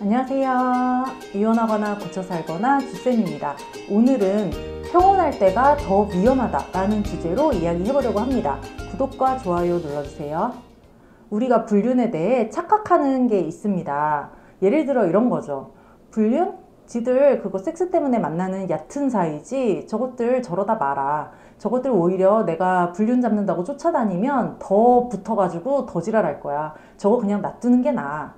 안녕하세요. 이혼하거나 고쳐 살거나 주쌤입니다. 오늘은 평온할 때가 더 위험하다라는 주제로 이야기해보려고 합니다. 구독과 좋아요 눌러주세요. 우리가 불륜에 대해 착각하는 게 있습니다. 예를 들어 이런 거죠. 불륜? 지들 그거 섹스 때문에 만나는 얕은 사이지 저것들 저러다 마라. 저것들 오히려 내가 불륜 잡는다고 쫓아다니면 더 붙어가지고 더 지랄할 거야. 저거 그냥 놔두는 게 나아.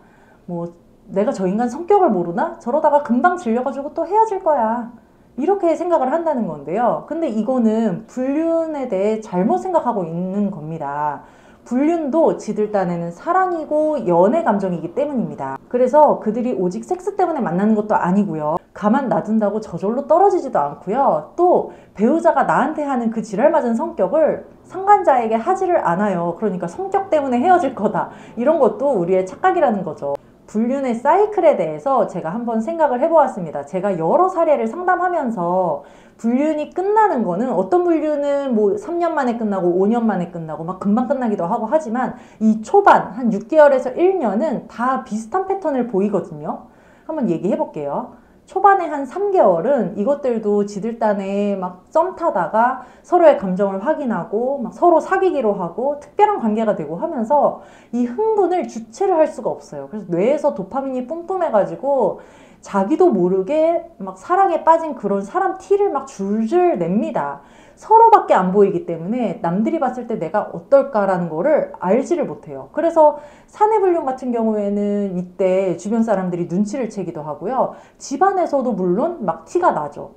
내가 저 인간 성격을 모르나? 저러다가 금방 질려가지고 또 헤어질 거야. 이렇게 생각을 한다는 건데요. 근데 이거는 불륜에 대해 잘못 생각하고 있는 겁니다. 불륜도 지들 딴에는 사랑이고 연애 감정이기 때문입니다. 그래서 그들이 오직 섹스 때문에 만나는 것도 아니고요. 가만 놔둔다고 저절로 떨어지지도 않고요. 또 배우자가 나한테 하는 그 지랄맞은 성격을 상간자에게 하지를 않아요. 그러니까 성격 때문에 헤어질 거다. 이런 것도 우리의 착각이라는 거죠. 불륜의 사이클에 대해서 제가 한번 생각을 해보았습니다. 제가 여러 사례를 상담하면서 불륜이 끝나는 거는 어떤 불륜은 3년 만에 끝나고 5년 만에 끝나고 막 금방 끝나기도 하고 하지만 이 초반 한 6개월에서 1년은 다 비슷한 패턴을 보이거든요. 한번 얘기해 볼게요. 초반에 한 3개월은 이것들도 지들 딴에 막 썸 타다가 서로의 감정을 확인하고 막 서로 사귀기로 하고 특별한 관계가 되고 하면서 이 흥분을 주체를 할 수가 없어요. 그래서 뇌에서 도파민이 뿜뿜해가지고 자기도 모르게 막 사랑에 빠진 그런 사람 티를 막 줄줄 냅니다. 서로밖에 안 보이기 때문에 남들이 봤을 때 내가 어떨까라는 거를 알지를 못해요. 그래서 사내불륜 같은 경우에는 이때 주변 사람들이 눈치를 채기도 하고요. 집안에서도 물론 막 티가 나죠.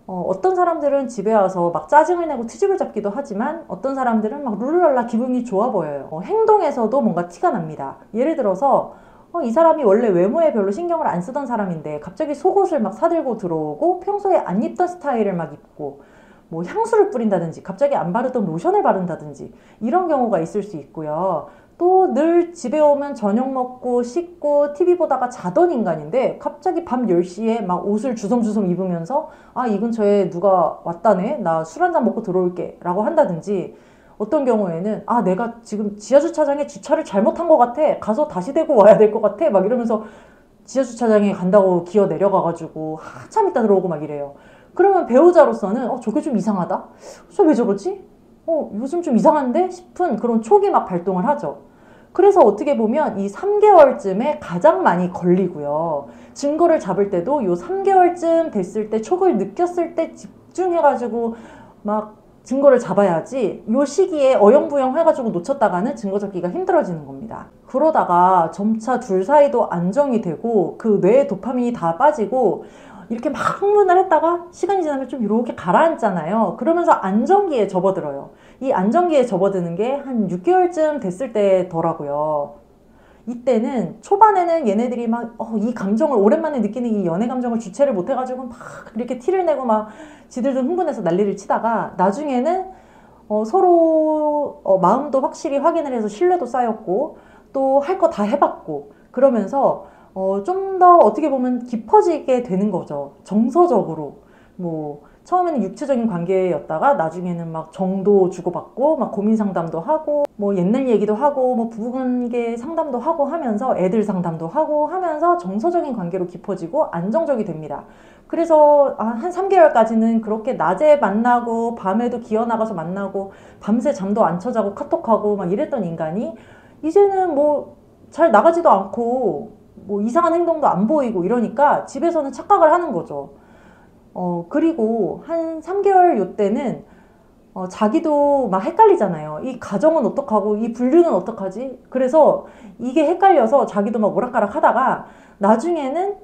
어떤 사람들은 집에 와서 막 짜증을 내고 트집을 잡기도 하지만 어떤 사람들은 막 룰루랄라 기분이 좋아 보여요. 행동에서도 뭔가 티가 납니다. 예를 들어서 이 사람이 원래 외모에 별로 신경을 안 쓰던 사람인데 갑자기 속옷을 막 사들고 들어오고 평소에 안 입던 스타일을 막 입고 향수를 뿌린다든지 갑자기 안 바르던 로션을 바른다든지 이런 경우가 있을 수 있고요. 또 늘 집에 오면 저녁 먹고 씻고 TV 보다가 자던 인간인데 갑자기 밤 10시에 막 옷을 주섬주섬 입으면서 이 근처에 누가 왔다네? 나 술 한잔 먹고 들어올게 라고 한다든지 어떤 경우에는 내가 지금 지하주차장에 주차를 잘못한 것 같아. 가서 다시 대고 와야 될 것 같아. 막 이러면서 지하주차장에 간다고 기어 내려가가지고 한참 있다 들어오고 막 이래요. 그러면 배우자로서는 저게 좀 이상하다? 저 왜 저러지? 요즘 좀 이상한데? 싶은 그런 촉이 막 발동을 하죠. 그래서 어떻게 보면 이 3개월쯤에 가장 많이 걸리고요. 증거를 잡을 때도 요 3개월쯤 됐을 때 촉을 느꼈을 때 집중해가지고 막 증거를 잡아야지 요 시기에 어영부영 해가지고 놓쳤다가는 증거 잡기가 힘들어지는 겁니다. 그러다가 점차 둘 사이도 안정이 되고 그 뇌에 도파민이 다 빠지고 이렇게 막 흥분을 했다가 시간이 지나면 좀 이렇게 가라앉잖아요. 그러면서 안정기에 접어들어요. 이 안정기에 접어드는 게 한 6개월쯤 됐을 때더라고요. 이때는 초반에는 얘네들이 막 이 감정을 오랜만에 느끼는 이 연애 감정을 주체를 못해가지고 막 이렇게 티를 내고 막 지들도 흥분해서 난리를 치다가 나중에는 서로 마음도 확실히 확인을 해서 신뢰도 쌓였고 또 할 거 다 해봤고 그러면서 좀 더 어떻게 보면 깊어지게 되는 거죠. 정서적으로. 처음에는 육체적인 관계였다가 나중에는 막 정도 주고받고 막 고민 상담도 하고 옛날 얘기도 하고 부부관계 상담도 하고 하면서 애들 상담도 하고 하면서 정서적인 관계로 깊어지고 안정적이 됩니다. 그래서 한 3개월까지는 그렇게 낮에 만나고 밤에도 기어나가서 만나고 밤새 잠도 안 쳐자고 카톡하고 막 이랬던 인간이 이제는 잘 나가지도 않고 이상한 행동도 안 보이고 이러니까 집에서는 착각을 하는 거죠. 그리고 한 3개월 요때는 자기도 막 헷갈리잖아요. 이 가정은 어떡하고 이 불륜은 어떡하지? 그래서 이게 헷갈려서 자기도 막 오락가락 하다가 나중에는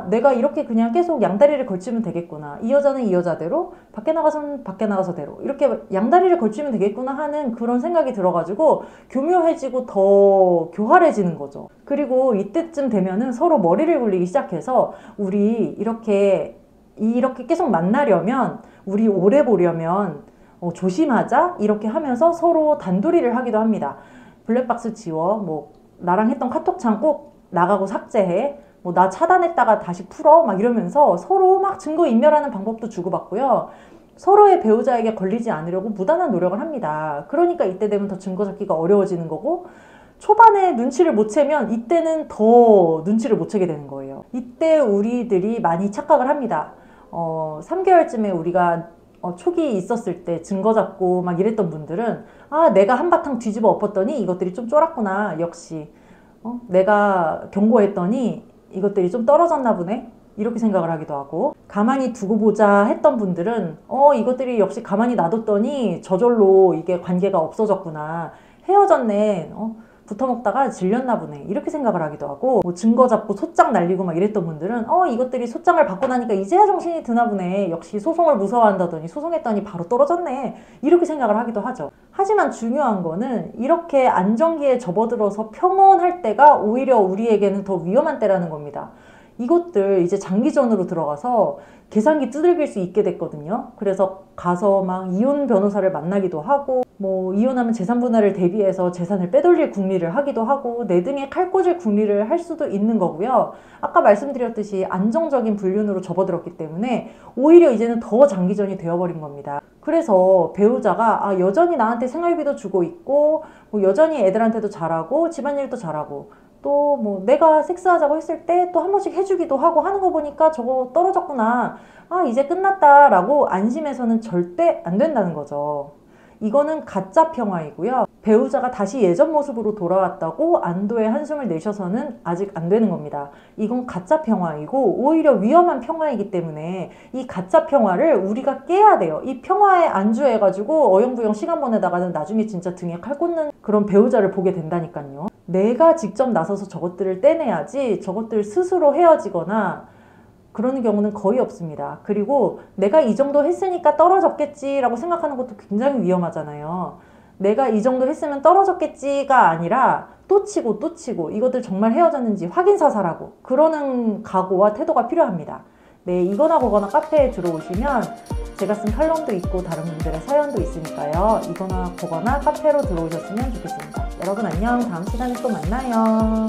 내가 이렇게 그냥 계속 양다리를 걸치면 되겠구나. 이 여자는 이 여자대로 밖에 나가서는 밖에 나가서대로 이렇게 양다리를 걸치면 되겠구나 하는 그런 생각이 들어가지고 교묘해지고 더 교활해지는 거죠. 그리고 이때쯤 되면은 서로 머리를 굴리기 시작해서 우리 이렇게 계속 만나려면 우리 오래 보려면 조심하자 이렇게 하면서 서로 단도리를 하기도 합니다. 블랙박스 지워 나랑 했던 카톡창 꼭 나가고 삭제해 나 차단했다가 다시 풀어 막 이러면서 서로 막 증거 인멸하는 방법도 주고받고요. 서로의 배우자에게 걸리지 않으려고 무단한 노력을 합니다. 그러니까 이때 되면 더 증거 잡기가 어려워지는 거고 초반에 눈치를 못 채면 이때는 더 눈치를 못 채게 되는 거예요. 이때 우리들이 많이 착각을 합니다. 3개월쯤에 우리가 초기 있었을 때 증거 잡고 막 이랬던 분들은 내가 한바탕 뒤집어 엎었더니 이것들이 좀 쫄았구나. 역시 내가 경고했더니 이것들이 좀 떨어졌나 보네. 이렇게 생각을 하기도 하고, 가만히 두고 보자 했던 분들은 이것들이 역시 가만히 놔뒀더니 저절로 이게 관계가 없어졌구나. 헤어졌네. 붙어먹다가 질렸나 보네. 이렇게 생각을 하기도 하고, 뭐 증거 잡고 소장 날리고 막 이랬던 분들은 이것들이 소장을 받고 나니까 이제야 정신이 드나 보네. 역시 소송을 무서워한다더니 소송했더니 바로 떨어졌네. 이렇게 생각을 하기도 하죠. 하지만 중요한 거는 이렇게 안정기에 접어들어서 평온할 때가 오히려 우리에게는 더 위험한 때라는 겁니다. 이것들 이제 장기전으로 들어가서 계산기 두들길 수 있게 됐거든요. 그래서 가서 막 이혼 변호사를 만나기도 하고, 뭐 이혼하면 재산 분할을 대비해서 재산을 빼돌릴 궁리를 하기도 하고, 내 등에 칼 꽂을 궁리를 할 수도 있는 거고요. 아까 말씀드렸듯이 안정적인 불륜으로 접어들었기 때문에 오히려 이제는 더 장기전이 되어버린 겁니다. 그래서 배우자가 여전히 나한테 생활비도 주고 있고, 뭐 여전히 애들한테도 잘하고 집안일도 잘하고, 또 뭐 내가 섹스하자고 했을 때 또 한 번씩 해주기도 하고 하는 거 보니까 저거 떨어졌구나, 이제 끝났다 라고 안심해서는 절대 안 된다는 거죠. 이거는 가짜 평화이고요. 배우자가 다시 예전 모습으로 돌아왔다고 안도의 한숨을 내셔서는 아직 안 되는 겁니다. 이건 가짜 평화이고 오히려 위험한 평화이기 때문에 이 가짜 평화를 우리가 깨야 돼요. 이 평화에 안주해가지고 어영부영 시간 보내다가는 나중에 진짜 등에 칼 꽂는 그런 배우자를 보게 된다니까요. 내가 직접 나서서 저것들을 떼내야지 저것들 스스로 헤어지거나 그러는 경우는 거의 없습니다. 그리고 내가 이 정도 했으니까 떨어졌겠지라고 생각하는 것도 굉장히 위험하잖아요. 내가 이 정도 했으면 떨어졌겠지가 아니라 또 치고 또 치고 이것들 정말 헤어졌는지 확인사살하고 그러는 각오와 태도가 필요합니다. 네, 이거나 그거나 카페에 들어오시면 제가 쓴 칼럼도 있고 다른 분들의 사연도 있으니까요. 이거나 그거나 카페로 들어오셨으면 좋겠습니다. 여러분 안녕. 다음 시간에 또 만나요.